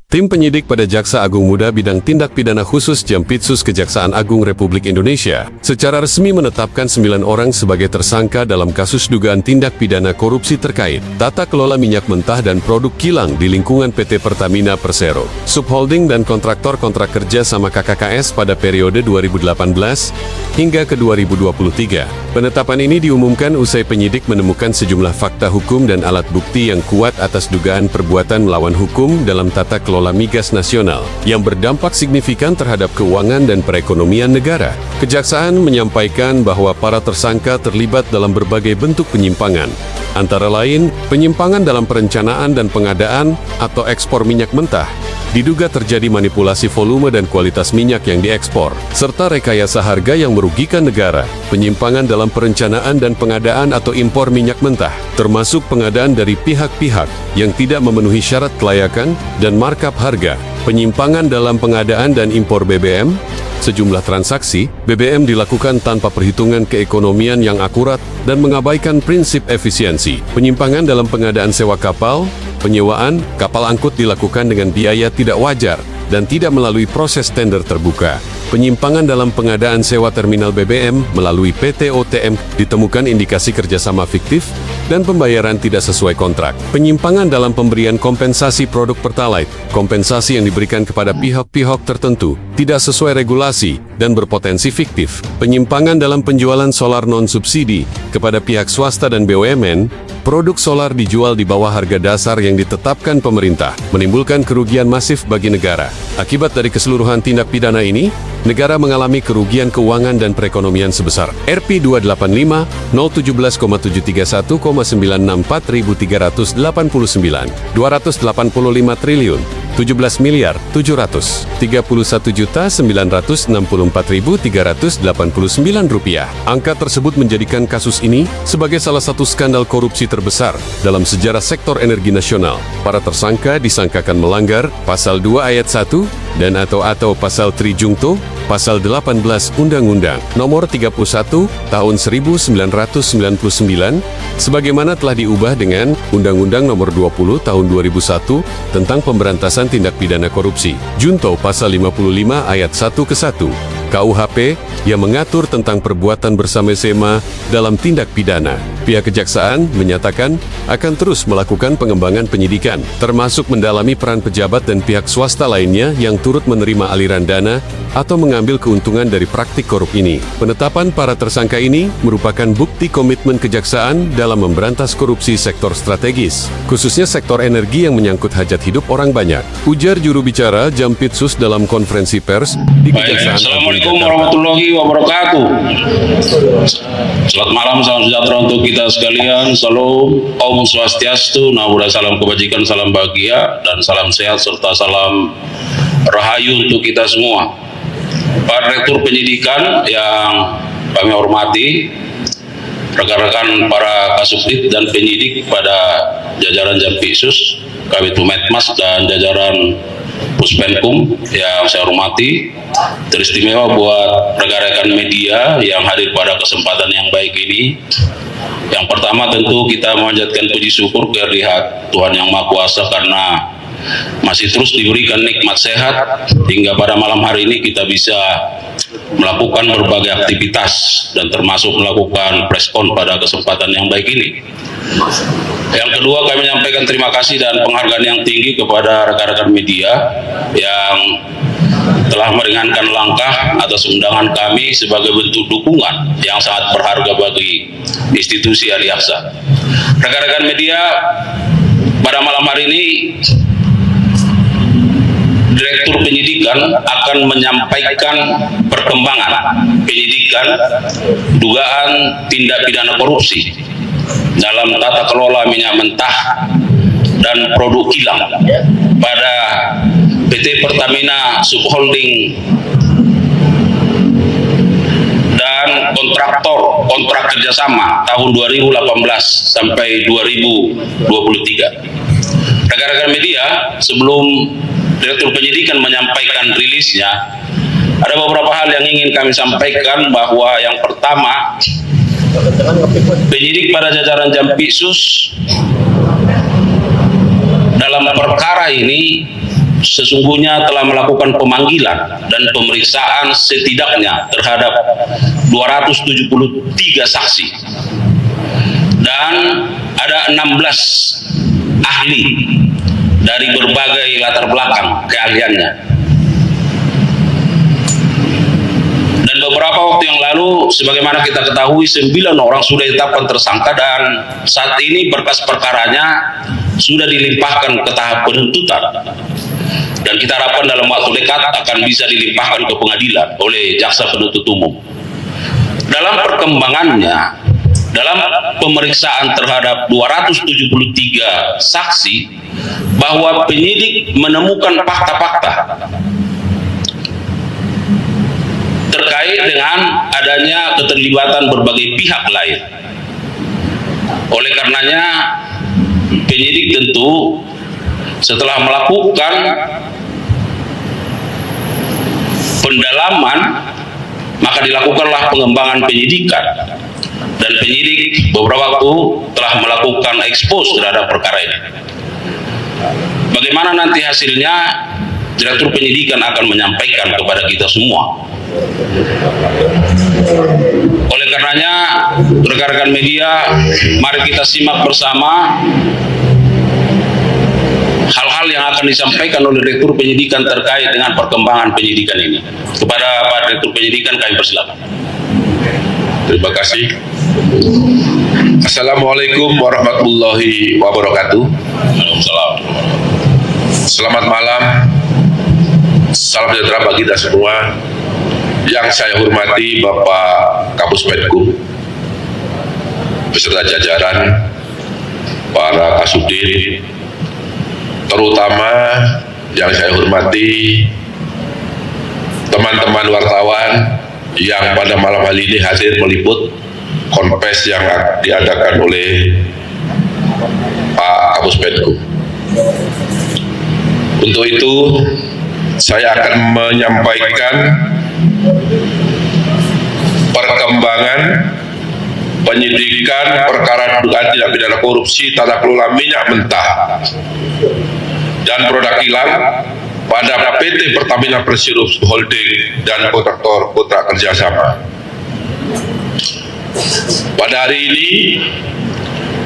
Tim penyidik pada Jaksa Agung Muda Bidang Tindak Pidana Khusus Jampitsus Kejaksaan Agung Republik Indonesia secara resmi menetapkan 9 orang sebagai tersangka dalam kasus dugaan tindak pidana korupsi terkait tata kelola minyak mentah dan produk kilang di lingkungan PT Pertamina Persero, subholding dan kontraktor kontrak kerja sama KKKS pada periode 2018 hingga ke 2023. Penetapan ini diumumkan usai penyidik menemukan sejumlah fakta hukum dan alat bukti yang kuat atas dugaan perbuatan melawan hukum dalam tata kelola migas nasional yang berdampak signifikan terhadap keuangan dan perekonomian negara. Kejaksaan menyampaikan bahwa para tersangka terlibat dalam berbagai bentuk penyimpangan, antara lain penyimpangan dalam perencanaan dan pengadaan atau ekspor minyak mentah. Diduga terjadi manipulasi volume dan kualitas minyak yang diekspor, serta rekayasa harga yang merugikan negara, penyimpangan dalam perencanaan dan pengadaan atau impor minyak mentah, termasuk pengadaan dari pihak-pihak yang tidak memenuhi syarat kelayakan dan markup harga, penyimpangan dalam pengadaan dan impor BBM. Sejumlah transaksi BBM dilakukan tanpa perhitungan keekonomian yang akurat dan mengabaikan prinsip efisiensi. Penyimpangan dalam pengadaan sewa kapal, penyewaan kapal angkut dilakukan dengan biaya tidak wajar dan tidak melalui proses tender terbuka. Penyimpangan dalam pengadaan sewa terminal BBM melalui PT OTM ditemukan indikasi kerjasama fiktif dan pembayaran tidak sesuai kontrak. Penyimpangan dalam pemberian kompensasi produk Pertalite, kompensasi yang diberikan kepada pihak-pihak tertentu tidak sesuai regulasi dan berpotensi fiktif. Penyimpangan dalam penjualan solar non-subsidi kepada pihak swasta dan BUMN, produk solar dijual di bawah harga dasar yang ditetapkan pemerintah, menimbulkan kerugian masif bagi negara. Akibat dari keseluruhan tindak pidana ini, negara mengalami kerugian keuangan dan perekonomian sebesar Rp285 017,731,964.389 285 triliun 17 miliar 731.964.389 rupiah. Angka tersebut menjadikan kasus ini sebagai salah satu skandal korupsi terbesar dalam sejarah sektor energi nasional. Para tersangka disangkakan melanggar Pasal 2 Ayat 1 dan atau Pasal 3 Jungto, Pasal 18 Undang-Undang Nomor 31 Tahun 1999 sebagaimana telah diubah dengan Undang-Undang Nomor 20 Tahun 2001 tentang pemberantasan tindak pidana korupsi. Junto Pasal 55 Ayat 1 ke 1 KUHP yang mengatur tentang perbuatan bersama-sama dalam tindak pidana. Pihak kejaksaan menyatakan akan terus melakukan pengembangan penyidikan, termasuk mendalami peran pejabat dan pihak swasta lainnya yang turut menerima aliran dana atau mengambil keuntungan dari praktik korup ini. Penetapan para tersangka ini merupakan bukti komitmen kejaksaan dalam memberantas korupsi sektor strategis, khususnya sektor energi yang menyangkut hajat hidup orang banyak. Ujar juru bicara Jampitsus dalam konferensi pers di Kejaksaan. Assalamualaikum warahmatullahi wabarakatuh. Selamat malam, salam sejahtera untuk kita sekalian. Salam Om Swastiastu, Namo Buddhaya, salam kebajikan, salam bahagia, dan salam sehat serta salam rahayu untuk kita semua. Pak Direktur Penyidikan yang kami hormati, rekan-rekan para kasubdit dan penyidik pada jajaran Jampitsus, Kabid Humas dan jajaran Puspenkum yang saya hormati, teristimewa buat rekan-rekan media yang hadir pada kesempatan yang baik ini. Yang pertama tentu kita memanjatkan puji syukur kehadirat Tuhan Yang Maha Kuasa karena masih terus diberikan nikmat sehat hingga pada malam hari ini kita bisa melakukan berbagai aktivitas dan termasuk melakukan preskon pada kesempatan yang baik ini. Yang kedua, kami menyampaikan terima kasih dan penghargaan yang tinggi kepada rekan-rekan media yang telah meringankan langkah atas undangan kami sebagai bentuk dukungan yang sangat berharga bagi institusi Adiaksa. Rekan-rekan media, pada malam hari ini Direktur Penyidikan akan menyampaikan perkembangan penyidikan dugaan tindak pidana korupsi dalam tata kelola minyak mentah dan produk kilang pada PT Pertamina Subholding dan kontraktor kontrak kerjasama tahun 2018 sampai 2023. Rekan-rekan media, sebelum Direktur Penyidikan menyampaikan rilisnya, ada beberapa hal yang ingin kami sampaikan. Bahwa yang pertama, penyidik pada jajaran Jampitsus dalam perkara ini sesungguhnya telah melakukan pemanggilan dan pemeriksaan setidaknya terhadap 273 saksi dan ada 16 ahli dari berbagai latar belakang keahliannya. Dan beberapa waktu yang lalu, sebagaimana kita ketahui, 9 orang sudah ditetapkan tersangka dan saat ini berkas perkaranya sudah dilimpahkan ke tahap penuntutan. Dan kita harapkan dalam waktu dekat akan bisa dilimpahkan ke pengadilan oleh jaksa penuntut umum. Dalam perkembangannya, dalam pemeriksaan terhadap 273 saksi, bahwa penyidik menemukan fakta-fakta terkait dengan adanya keterlibatan berbagai pihak lain. Oleh karenanya, penyidik tentu setelah melakukan pendalaman, maka dilakukanlah pengembangan penyidikan, dan penyidik beberapa waktu telah melakukan ekspos terhadap perkara ini. Bagaimana nanti hasilnya, Direktur Penyidikan akan menyampaikan kepada kita semua. Oleh karenanya, rekan-rekan media, mari kita simak bersama hal-hal yang akan disampaikan oleh Direktur Penyidikan terkait dengan perkembangan penyidikan ini. Kepada Pak Direktur Penyidikan kami persilakan. Terima kasih. Assalamualaikum warahmatullahi wabarakatuh. Waalaikumsalam. Selamat malam. Salam sejahtera bagi kita semua. Yang saya hormati Bapak Kapus Penkum, beserta jajaran, para kasudin, terutama yang saya hormati teman-teman wartawan yang pada malam hari ini hadir meliput konfes yang diadakan oleh Pak Kapus Penkum. Untuk itu saya akan menyampaikan perkembangan penyidikan perkara dugaan tindak pidana korupsi tata kelola minyak mentah dan produk kilang pada PT Pertamina Persero Holding dan kontraktor kontrak kerjasama. Pada hari ini,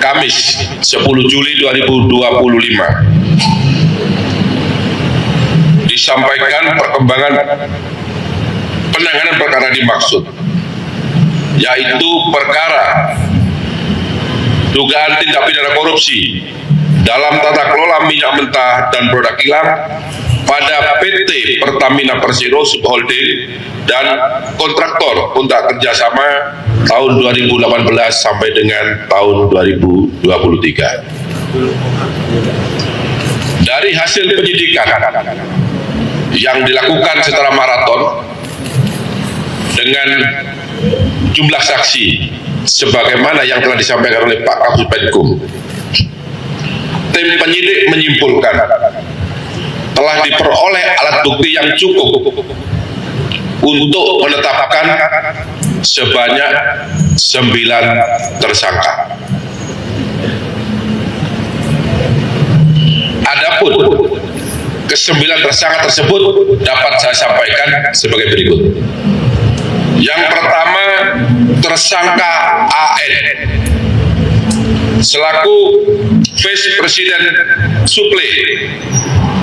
Kamis 10 Juli 2025, disampaikan perkembangan penanganan perkara dimaksud, yaitu perkara dugaan tindak pidana korupsi dalam tata kelola minyak mentah dan produk kilang pada PT Pertamina Persero Holding dan kontraktor kontrak kerjasama tahun 2018 sampai dengan tahun 2023. Dari hasil penyidikan yang dilakukan secara maraton dengan jumlah saksi sebagaimana yang telah disampaikan oleh Pak Kapus Penkum, tim penyidik menyimpulkan telah diperoleh alat bukti yang cukup untuk menetapkan sebanyak 9 tersangka. Adapun ke-9 tersangka tersebut dapat saya sampaikan sebagai berikut. Yang pertama, tersangka AN selaku Vice President Suplai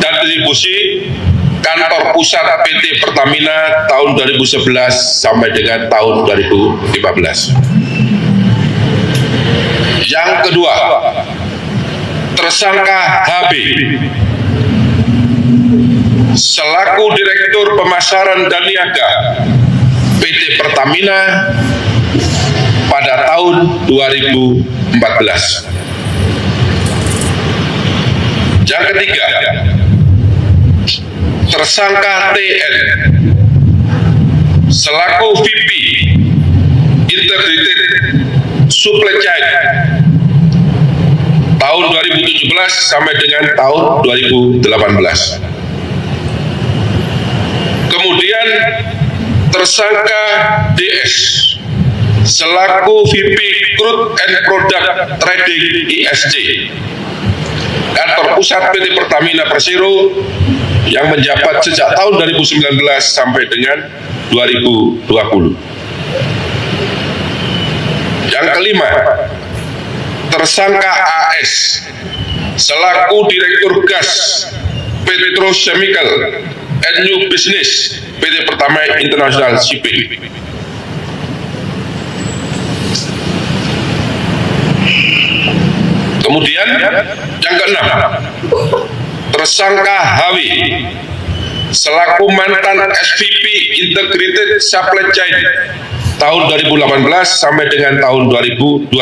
dan Distribusi Kantor Pusat PT Pertamina tahun 2011 sampai dengan tahun 2015. Yang kedua, tersangka HB selaku Direktur Pemasaran dan Niaga PT Pertamina pada tahun 2014. Yang ketiga, tersangka TN selaku VP Integrated Supply Chain tahun 2017 sampai dengan tahun 2018. Kemudian tersangka DS selaku VP Crude and Product Trading ISC Kantor Pusat PT Pertamina Persero yang menjabat sejak tahun 2019 sampai dengan 2020. Yang kelima, tersangka AS selaku Direktur Gas Petrochemical and New Business PT Pertamina International Shipping. Kemudian yang keenam, tersangka HW selaku mantan SVP Integrated Supply Chain tahun 2018 sampai dengan tahun 2020.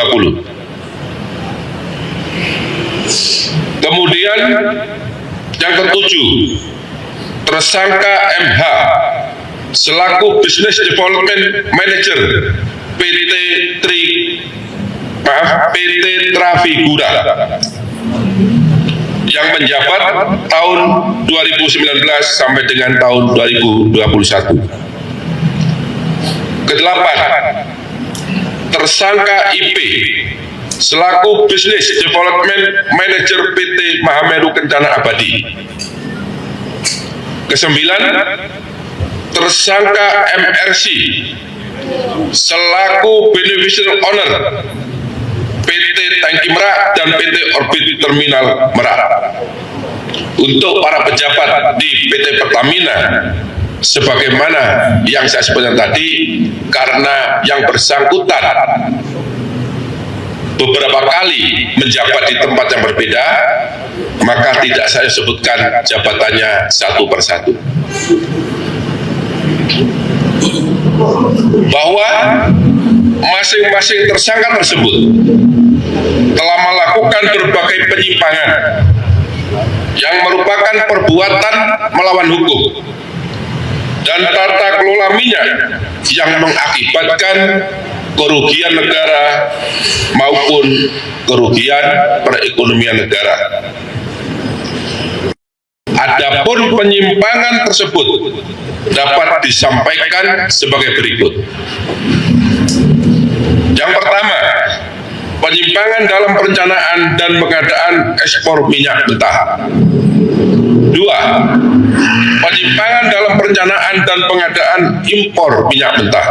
Kemudian yang ketujuh, tersangka MH selaku Business Development Manager PT Trafigura yang menjabat tahun 2019 sampai dengan tahun 2021. Kedelapan, tersangka IP selaku Business Development Manager PT Mahameru Kencana Abadi. Kesembilan, tersangka MRC selaku Beneficial Owner PT Tangki Merak dan PT Orbit Terminal Merak. Untuk para pejabat di PT Pertamina, sebagaimana yang saya sebutkan tadi, karena yang bersangkutan beberapa kali menjabat di tempat yang berbeda, maka tidak saya sebutkan jabatannya satu persatu. Bahwa masing-masing tersangka tersebut telah melakukan berbagai penyimpangan yang merupakan perbuatan melawan hukum dan tata kelola minyak yang mengakibatkan kerugian negara maupun kerugian perekonomian negara. Adapun penyimpangan tersebut dapat disampaikan sebagai berikut. Yang pertama, penyimpangan dalam perencanaan dan pengadaan ekspor minyak mentah. Dua, penyimpangan dalam perencanaan dan pengadaan impor minyak mentah.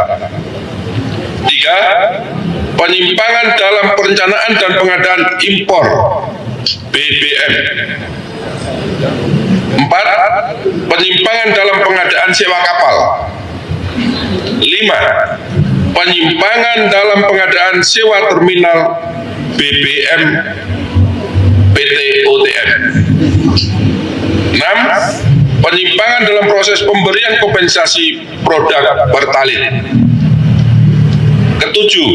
Tiga, penyimpangan dalam perencanaan dan pengadaan impor BBM. Empat, penyimpangan dalam pengadaan sewa kapal. Lima, penyimpangan dalam pengadaan sewa terminal BBM PT OTM. 6. Penyimpangan dalam proses pemberian kompensasi produk pertalite. Ketujuh,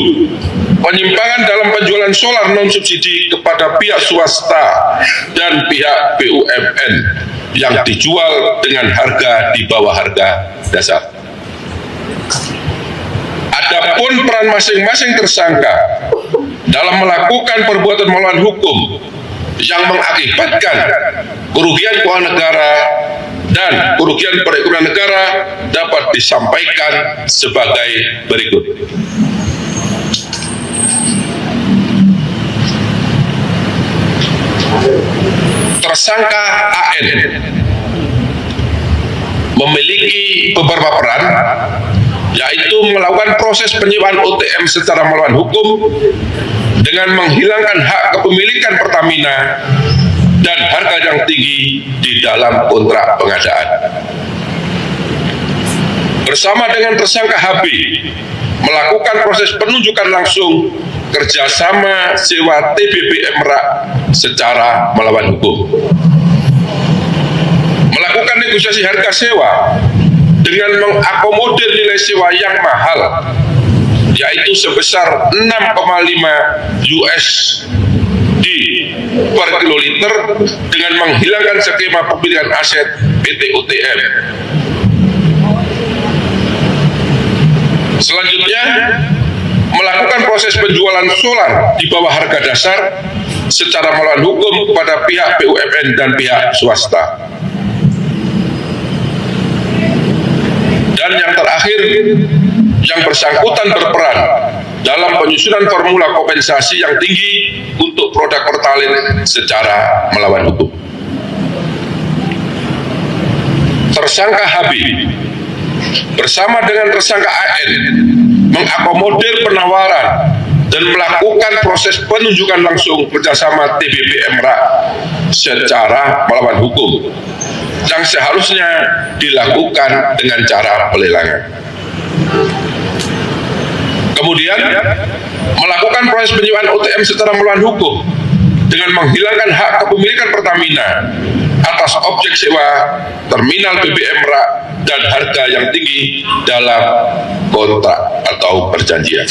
penyimpangan dalam penjualan solar non subsidi kepada pihak swasta dan pihak BUMN yang dijual dengan harga di bawah harga dasar. Adapun peran masing-masing tersangka dalam melakukan perbuatan melawan hukum yang mengakibatkan kerugian keuangan negara dan kerugian perekonomian negara dapat disampaikan sebagai berikut. Tersangka AN memiliki beberapa peran, yaitu melakukan proses penyewaan OTM secara melawan hukum dengan menghilangkan hak kepemilikan Pertamina dan harga yang tinggi di dalam kontrak pengadaan. Bersama dengan tersangka HB melakukan proses penunjukan langsung kerjasama sewa TBBM Merak secara melawan hukum. Melakukan negosiasi harga sewa dengan mengakomodir nilai sewa yang mahal, yaitu sebesar 6,5 USD per kiloliter dengan menghilangkan skema pemilikan aset PT OTM. Selanjutnya, melakukan proses penjualan solar di bawah harga dasar secara melawan hukum kepada pihak BUMN dan pihak swasta. Dan yang terakhir, yang bersangkutan berperan dalam penyusunan formula kompensasi yang tinggi untuk produk pertalite secara melawan hukum. tersangka HB bersama dengan tersangka AN mengakomodir penawaran dan melakukan proses penunjukan langsung kerjasama TBP Emra secara melawan hukum yang seharusnya dilakukan dengan cara pelelangan. Kemudian melakukan proses penyewaan OTM secara melawan hukum dengan menghilangkan hak kepemilikan Pertamina atas objek sewa terminal BBM Merak dan harga yang tinggi dalam kontrak atau perjanjian.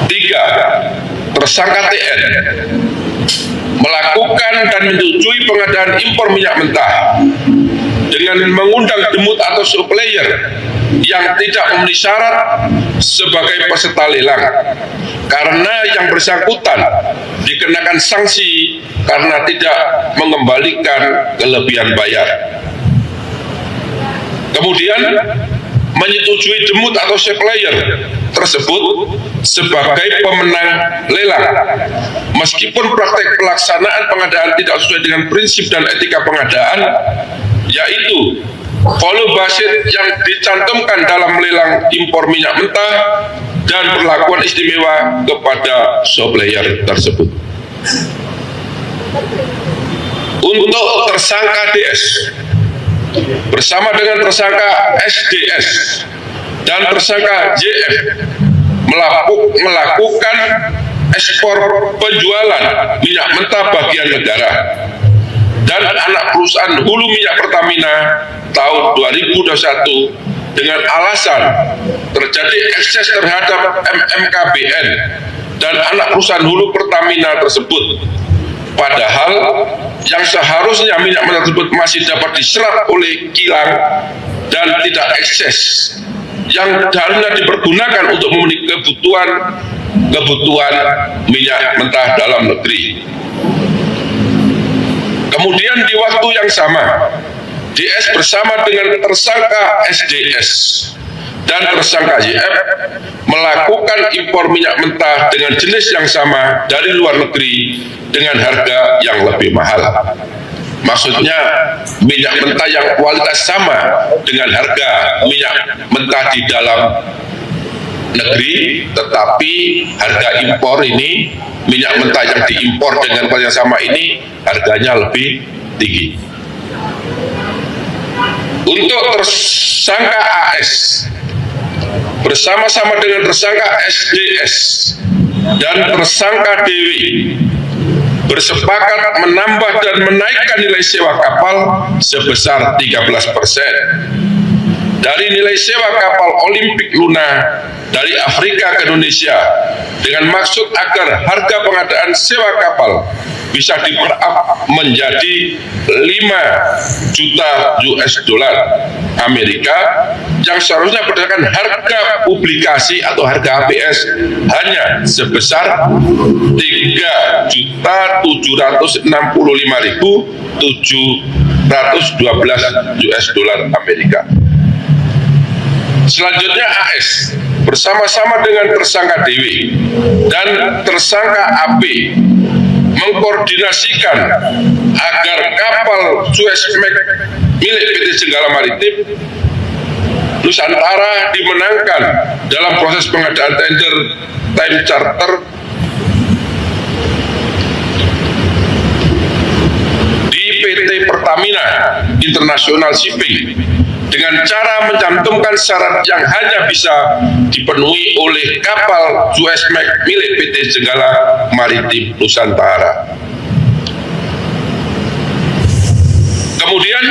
3. Tersangka TN melakukan dan menyetujui pengadaan impor minyak mentah dengan mengundang demut atau supplier yang tidak memenuhi syarat sebagai peserta lelang karena yang bersangkutan dikenakan sanksi karena tidak mengembalikan kelebihan bayar. Kemudian menyetujui demut atau supplier tersebut sebagai pemenang lelang meskipun praktek pelaksanaan pengadaan tidak sesuai dengan prinsip dan etika pengadaan, yaitu volume basit yang dicantumkan dalam lelang impor minyak mentah dan perlakuan istimewa kepada supplier tersebut. Untuk tersangka DS bersama dengan tersangka SDS dan tersangka JF melakukan ekspor penjualan minyak mentah bagian negara dan anak perusahaan hulu minyak Pertamina tahun 2021 dengan alasan terjadi ekses terhadap MMKBN dan anak perusahaan hulu Pertamina tersebut, padahal yang seharusnya minyak mentah tersebut masih dapat diserap oleh kilang dan tidak ekses, yang harusnya dipergunakan untuk memenuhi kebutuhan minyak mentah dalam negeri. Kemudian di waktu yang sama, DS bersama dengan tersangka SDS dan tersangka YF melakukan impor minyak mentah dengan jenis yang sama dari luar negeri dengan harga yang lebih mahal. Maksudnya minyak mentah yang kualitas sama dengan harga minyak mentah di dalam negeri, tetapi harga impor ini, minyak mentah yang diimpor dengan kualitas sama ini harganya lebih tinggi. Untuk tersangka AS bersama-sama dengan tersangka SDS dan tersangka DW bersepakat menambah dan menaikkan nilai sewa kapal sebesar 13% dari nilai sewa kapal Olimpik Luna dari Afrika ke Indonesia dengan maksud agar harga pengadaan sewa kapal bisa di-markup menjadi 5 juta US dollar Amerika yang seharusnya berdasarkan harga publikasi atau harga HPS hanya sebesar 3.765.712 US dollar Amerika. Selanjutnya AS bersama-sama dengan tersangka DW dan tersangka AP mengkoordinasikan agar kapal Suezmax milik PT Jenggala Maritim Nusantara dimenangkan dalam proses pengadaan tender time charter di PT Pertamina International Shipping dengan cara mencantumkan syarat yang hanya bisa dipenuhi oleh kapal Suezmax milik PT Jenggala Maritim Nusantara. Kemudian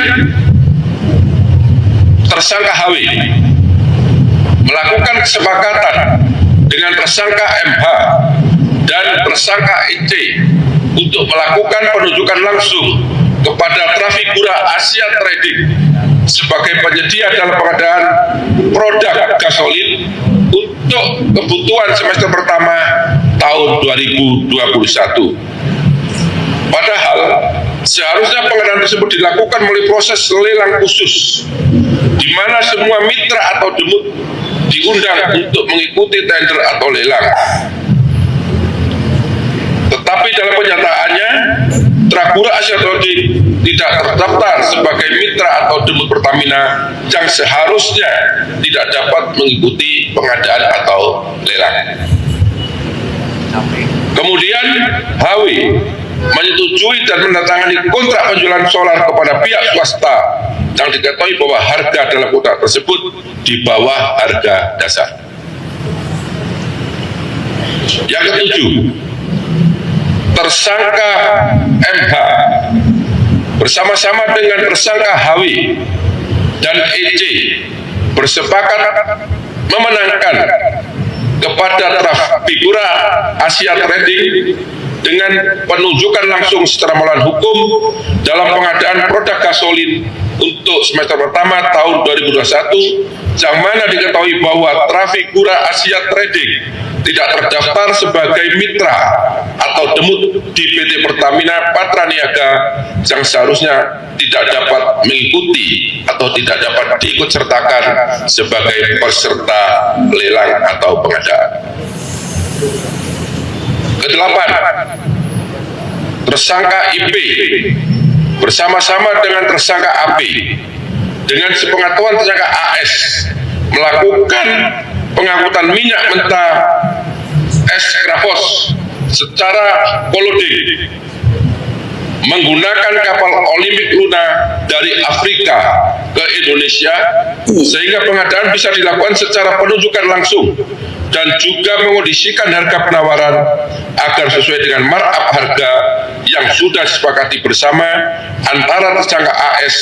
tersangka HW melakukan kesepakatan dengan tersangka MH dan tersangka EC untuk melakukan penunjukan langsung kepada Trafigura Asia Trading sebagai penyedia dalam pengadaan produk gasolin untuk kebutuhan semester pertama tahun 2021. Padahal seharusnya pengadaan tersebut dilakukan melalui proses lelang khusus di mana semua mitra atau demut diundang untuk mengikuti tender atau lelang. Tetapi dalam kenyataannya Mitra Kura Asia Trading tidak terdaftar sebagai mitra atau demut Pertamina yang seharusnya tidak dapat mengikuti pengadaan atau lelang. Kemudian HW menyetujui dan menandatangani kontrak penjualan solar kepada pihak swasta yang diketahui bahwa harga dalam kontrak tersebut di bawah harga dasar. Yang ketujuh, tersangka MH bersama-sama dengan tersangka HW dan EC bersepakat memenangkan kepada Trafigura Asia Trading dengan penunjukan langsung secara melawan hukum dalam pengadaan produk gasolin untuk semester pertama tahun 2021, yang mana diketahui bahwa Trafigura Asia Trading tidak terdaftar sebagai mitra atau demut di PT Pertamina Patraniaga yang seharusnya tidak dapat mengikuti atau tidak dapat diikutsertakan sebagai peserta lelang atau pengadaan. Kedelapan, tersangka IP bersama-sama dengan tersangka AP dengan sepengetahuan tersangka AS melakukan pengangkutan minyak mentah S-Grafos secara kolode menggunakan kapal Olympic Luna dari Afrika ke Indonesia, sehingga pengadaan bisa dilakukan secara penunjukan langsung dan juga mengondisikan harga penawaran agar sesuai dengan markup harga yang sudah disepakati bersama antara tersangka AS,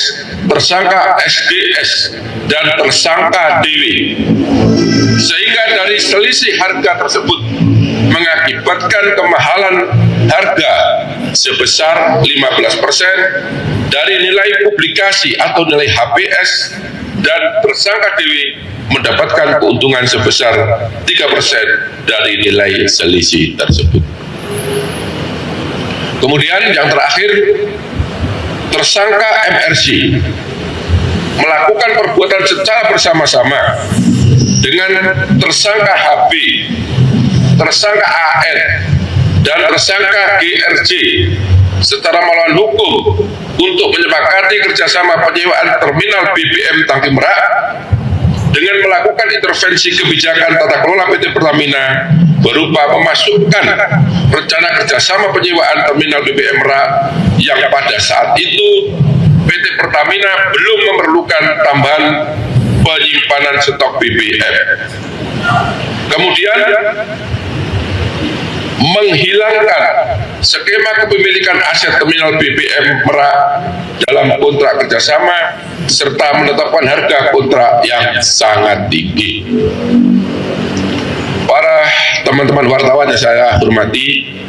tersangka SDS, dan tersangka DW, sehingga dari selisih harga tersebut mengakibatkan kemahalan harga sebesar 15% dari nilai publikasi atau nilai HPS, dan tersangka DW mendapatkan keuntungan sebesar 3% dari nilai selisih tersebut. Kemudian yang terakhir, tersangka MRC melakukan perbuatan secara bersama-sama dengan tersangka HB, tersangka AN, dan tersangka GRJ secara melawan hukum untuk menyepakati kerjasama penyewaan terminal BBM Tangki Merak dengan melakukan intervensi kebijakan tata kelola PT Pertamina berupa memasukkan rencana kerjasama penyewaan terminal BBM Merak yang pada saat itu PT Pertamina belum memerlukan tambahan penyimpanan stok BBM. Kemudian menghilangkan skema kepemilikan aset terminal BBM Merak dalam kontrak kerjasama serta menetapkan harga kontrak yang sangat tinggi. Para teman-teman wartawan yang saya hormati,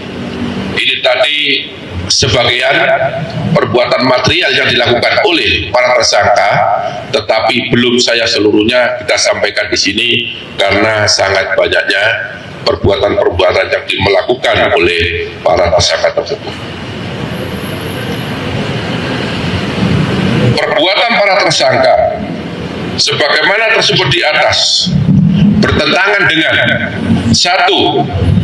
ini tadi sebagian perbuatan material yang dilakukan oleh para tersangka, tetapi belum saya seluruhnya kita sampaikan di sini karena sangat banyaknya perbuatan-perbuatan yang dilakukan oleh para tersangka tersebut. Perbuatan para tersangka sebagaimana tersebut di atas bertentangan dengan 1.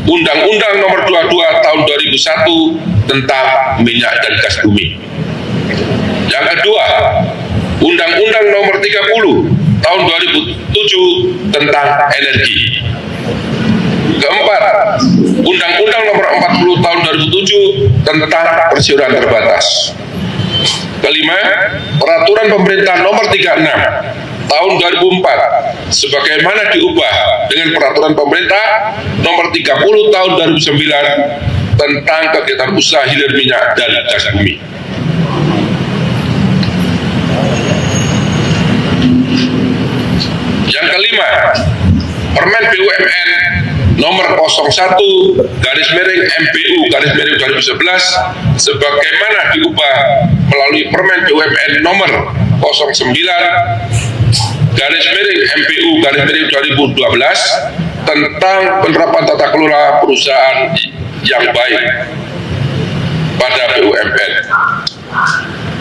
Undang-Undang Nomor 22 Tahun 2001 tentang minyak dan gas bumi. Yang kedua, Undang-Undang Nomor 30 Tahun 2007 tentang energi. Keempat, Undang-Undang Nomor 40 Tahun 2007 tentang persiaran terbatas. Kelima, Peraturan Pemerintah Nomor 36 Tahun 2004 sebagaimana diubah dengan Peraturan Pemerintah Nomor 30 Tahun 2009 tentang kegiatan usaha hilir minyak dan gas bumi. Yang kelima, Permen BUMN Nomor 01/MBU/2011 sebagaimana diubah melalui Permen BUMN Nomor 09/MBU/2012 tentang penerapan tata kelola perusahaan yang baik pada BUMN.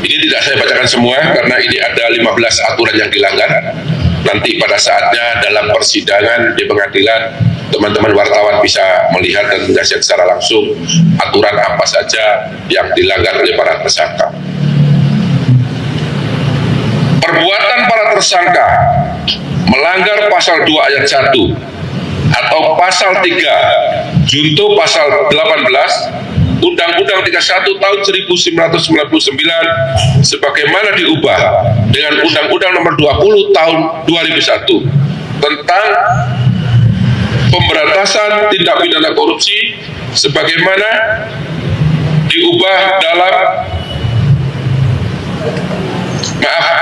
Ini tidak saya bacakan semua karena ini ada 15 aturan yang dilanggar. Nanti pada saatnya dalam persidangan di pengadilan teman-teman wartawan bisa melihat dan menyaksikan secara langsung aturan apa saja yang dilanggar oleh para tersangka. Perbuatan para tersangka melanggar pasal 2 ayat 1 atau pasal 3 junto pasal 18 Undang-Undang 31 tahun 1999 sebagaimana diubah dengan Undang-Undang nomor 20 tahun 2001 tentang pemberantasan tindak pidana korupsi sebagaimana diubah dalam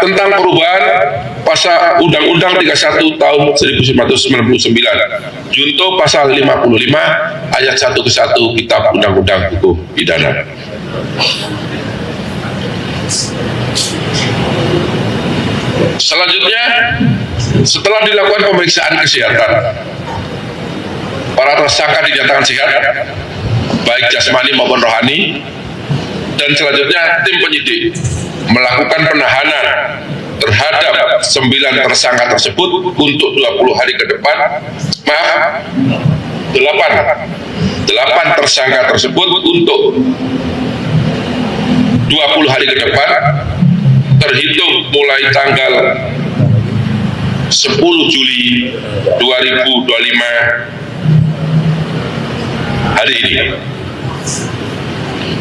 tentang perubahan pasal Undang-Undang 31 tahun 1999 junto pasal 55 ayat 1 ke 1 Kitab Undang-Undang Hukum Pidana. Selanjutnya, setelah dilakukan pemeriksaan kesehatan, para tersangka dinyatakan sehat baik jasmani maupun rohani, dan selanjutnya tim penyidik melakukan penahanan terhadap 9 tersangka tersebut untuk 20 hari ke depan. 8 tersangka tersebut untuk 20 hari ke depan terhitung mulai tanggal 10 Juli 2025 hari ini.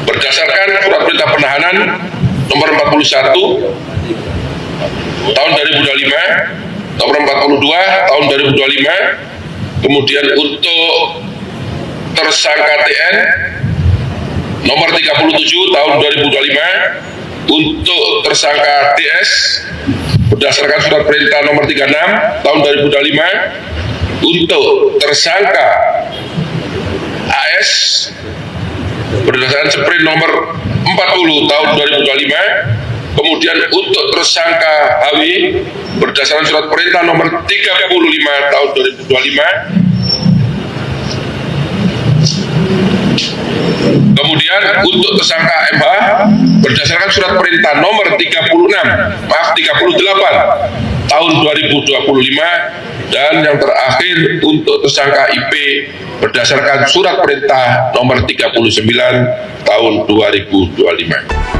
Berdasarkan surat perintah penahanan nomor 41 tahun 2025, nomor 42 tahun 2025, kemudian untuk tersangka TN nomor 37 tahun 2025, untuk tersangka TS berdasarkan surat perintah nomor 36 tahun 2025, untuk tersangka AS berdasarkan sprint nomor 40 tahun 2025, kemudian untuk tersangka HW berdasarkan surat perintah nomor 35 tahun 2025, kemudian untuk tersangka MH berdasarkan surat perintah nomor 38 tahun 2025, dan yang terakhir untuk tersangka IP berdasarkan surat perintah nomor 39 tahun 2025.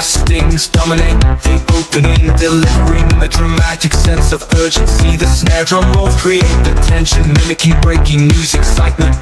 Stings dominate the opening, delivering a dramatic sense of urgency. The snare drum rolls create the tension, mimicking breaking news excitement.